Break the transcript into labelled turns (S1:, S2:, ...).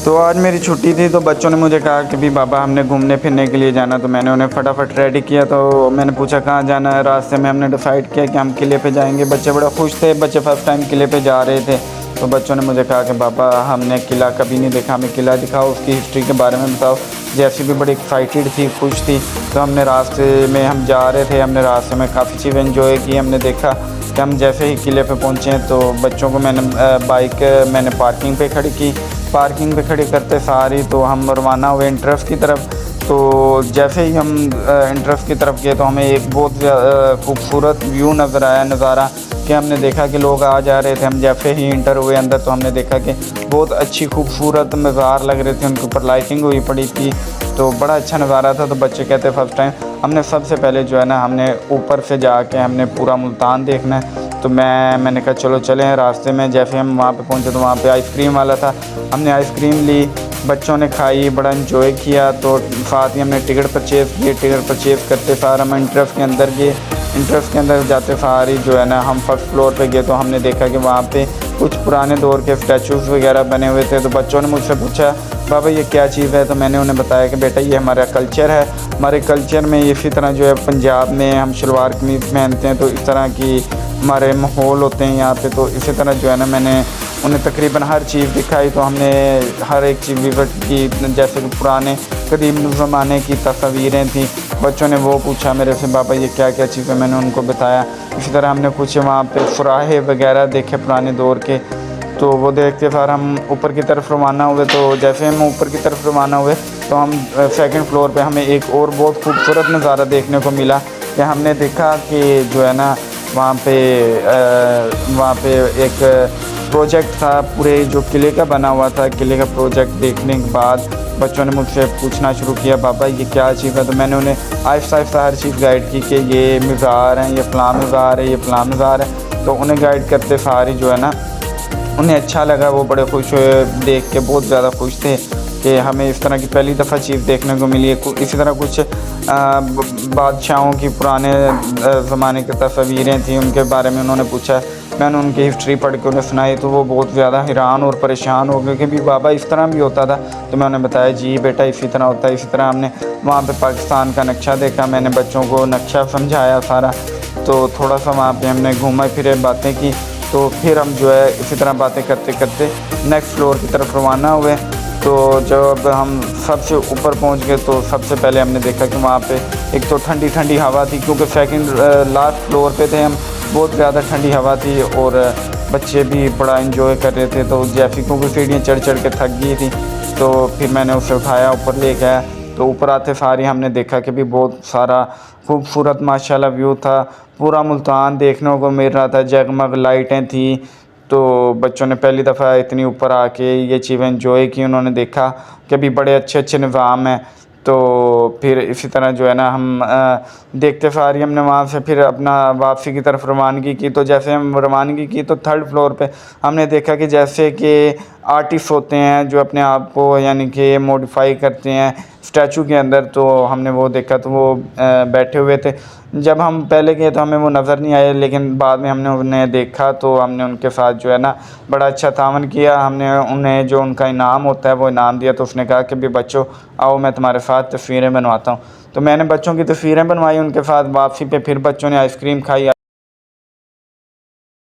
S1: تو آج میری چھٹی تھی تو بچوں نے مجھے کہا کہ بھی بابا ہم نے گھومنے پھرنے کے لیے جانا، تو میں نے انہیں فٹافٹ ریڈی کیا۔ تو میں نے پوچھا کہاں جانا ہے، راستے میں ہم نے ڈیسائیڈ کیا کہ ہم قلعے پہ جائیں گے۔ بچے بڑا خوش تھے، بچے فرسٹ ٹائم قلعے پہ جا رہے تھے۔ تو بچوں نے مجھے کہا کہ بابا ہم نے قلعہ کبھی نہیں دیکھا، ہمیں قلعہ دکھاؤ، اس کی ہسٹری کے بارے میں بتاؤ۔ جیسی بھی بڑی ایکسائٹیڈ تھی، خوش تھی۔ تو ہم نے راستے میں ہم جا رہے تھے، ہم نے راستے میں کافی چیزیں انجوائے کی۔ ہم نے دیکھا کہ ہم جیسے ہی قلعے پہ پہنچے تو بچوں کو میں نے بائک میں نے پارکنگ پہ کھڑی کی۔ پارکنگ پہ کھڑی کرتے ساری تو ہم روانہ ہوئے انٹرف کی طرف۔ تو جیسے ہی ہم انٹرف کی طرف گئے تو ہمیں ایک بہت خوبصورت ویو نظر آیا، نظارہ کہ ہم نے دیکھا کہ لوگ آ جا رہے تھے۔ ہم جیسے ہی انٹر ہوئے اندر تو ہم نے دیکھا کہ بہت اچھی خوبصورت مزار لگ رہے تھے، ان کے اوپر لائٹنگ ہوئی پڑی تھی، تو بڑا اچھا نظارہ تھا۔ تو بچے کہتے فرسٹ ٹائم ہم نے سب سے پہلے جو ہے نا ہم نے اوپر سے جا کے ہم نے پورا ملتان دیکھنا ہے۔ تو میں نے کہا چلو چلیں۔ راستے میں جیسے ہم وہاں پہ پہنچے تو وہاں پہ آئس کریم والا تھا، ہم نے آئس کریم لی، بچوں نے کھائی، بڑا انجوائے کیا۔ تو ساتھ ہی ہم نے ٹکٹ پرچیز کیے۔ ٹکٹ پرچیز کرتے سار ہم انٹرف کے اندر گئے۔ انٹرف کے اندر جاتے ساری جو ہے نا ہم فرسٹ فلور پہ گئے تو ہم نے دیکھا کہ وہاں پہ کچھ پرانے دور کے اسٹیچوز وغیرہ بنے ہوئے تھے۔ تو بچوں نے مجھ سے پوچھا بابا یہ کیا چیز ہے؟ تو میں نے انہیں بتایا کہ بیٹا یہ ہمارا کلچر ہے، ہمارے کلچر میں اسی طرح جو ہے پنجاب میں ہم شلوار قمیض پہنتے ہیں، تو اس طرح کی ہمارے ماحول ہوتے ہیں یہاں پہ۔ تو اسی طرح جو ہے نا میں نے انہیں تقریباً ہر چیز دکھائی۔ تو ہم نے ہر ایک چیز وزٹ کی، جیسے کہ پرانے قدیم زمانے کی تصویریں تھیں، بچوں نے وہ پوچھا میرے سے بابا یہ کیا کیا چیز ہے، میں نے ان کو بتایا۔ اسی طرح ہم نے کچھ وہاں پہ سراہے وغیرہ دیکھے پرانے دور کے، تو وہ دیکھتے پھر ہم اوپر کی طرف روانہ ہوئے۔ تو جیسے ہم اوپر کی طرف روانہ ہوئے تو ہم سیکنڈ فلور پہ ہمیں ایک اور بہت خوبصورت نظارہ دیکھنے کو ملا کہ ہم نے دیکھا کہ جو ہے نا وہاں پہ ایک پروجیکٹ تھا پورے جو قلعے کا بنا ہوا تھا۔ قلعے کا پروجیکٹ دیکھنے کے بعد بچوں نے مجھ سے پوچھنا شروع کیا بابا یہ کیا چیز ہے؟ تو میں نے انہیں آہستہ آہستہ ہر چیز گائیڈ کی کہ یہ مزار ہیں، یہ فلاں مزار ہے، یہ فلاں مزار ہے۔ تو انہیں گائیڈ کرتے ساری جو ہے نا انہیں اچھا لگا، وہ بڑے خوش ہوئے دیکھ کے، بہت زیادہ خوش تھے کہ ہمیں اس طرح کی پہلی دفعہ چیز دیکھنے کو ملی ہے۔ اسی طرح کچھ بادشاہوں کی پرانے زمانے کی تصویریں تھیں، ان کے بارے میں انہوں نے پوچھا، میں نے ان کی ہسٹری پڑھ کے انہیں سنائی تو وہ بہت زیادہ حیران اور پریشان ہو گئے کہ بھی بابا اس طرح بھی ہوتا تھا۔ تو میں انہیں بتایا جی بیٹا اسی طرح ہوتا ہے۔ اسی طرح ہم نے وہاں پہ پاکستان کا نقشہ دیکھا، میں نے بچوں کو نقشہ سمجھایا سارا۔ تو تھوڑا سا وہاں پہ ہم نے گھومے پھرے، باتیں کی۔ تو پھر ہم جو ہے اسی طرح باتیں کرتے کرتے نیکسٹ فلور کی طرف روانہ ہوئے۔ تو جب ہم سب سے اوپر پہنچ گئے تو سب سے پہلے ہم نے دیکھا کہ وہاں پہ ایک تو ٹھنڈی ٹھنڈی ہوا تھی، کیونکہ سیکنڈ لاسٹ فلور پہ تھے ہم، بہت زیادہ ٹھنڈی ہوا تھی اور بچے بھی بڑا انجوائے کر رہے تھے۔ تو جیسے کیونکہ سیڑھیاں چڑھ چڑھ کے تھک گئی تھی تو پھر میں نے اسے اٹھایا، اوپر لے گیا۔ تو اوپر آتے ساری ہم نے دیکھا کہ بھی بہت سارا خوبصورت ماشاءاللہ ویو تھا، پورا ملتان دیکھنے کو مل رہا تھا، جگمگ لائٹیں تھیں۔ تو بچوں نے پہلی دفعہ اتنی اوپر آ کے یہ چیزیں انجوائے کی، انہوں نے دیکھا کہ بھی بڑے اچھے اچھے نظام ہیں۔ تو پھر اسی طرح جو ہے نا ہم دیکھتے ساری ہم نے وہاں سے پھر اپنا واپسی کی طرف روانگی کی۔ تو جیسے ہم روانگی کی تو تھرڈ فلور پہ ہم نے دیکھا کہ جیسے کہ آرٹسٹ ہوتے ہیں جو اپنے آپ کو یعنی کہ موڈیفائی کرتے ہیں اسٹیچو کے اندر، تو ہم نے وہ دیکھا تو وہ بیٹھے ہوئے تھے۔ جب ہم پہلے گئے تو ہمیں وہ نظر نہیں آئے، لیکن بعد میں ہم نے انہیں دیکھا تو ہم نے ان کے ساتھ جو ہے نا بڑا اچھا تعاون کیا۔ ہم نے انہیں جو ان کا انعام ہوتا ہے وہ انعام دیا۔ تو اس نے کہا کہ بھی بچوں آؤ میں تمہارے ساتھ تصویریں بنواتا ہوں۔ تو میں نے بچوں کی تصویریں بنوائی ان کے ساتھ۔ واپسی پہ پھر بچوں نے آئس کریم کھائی۔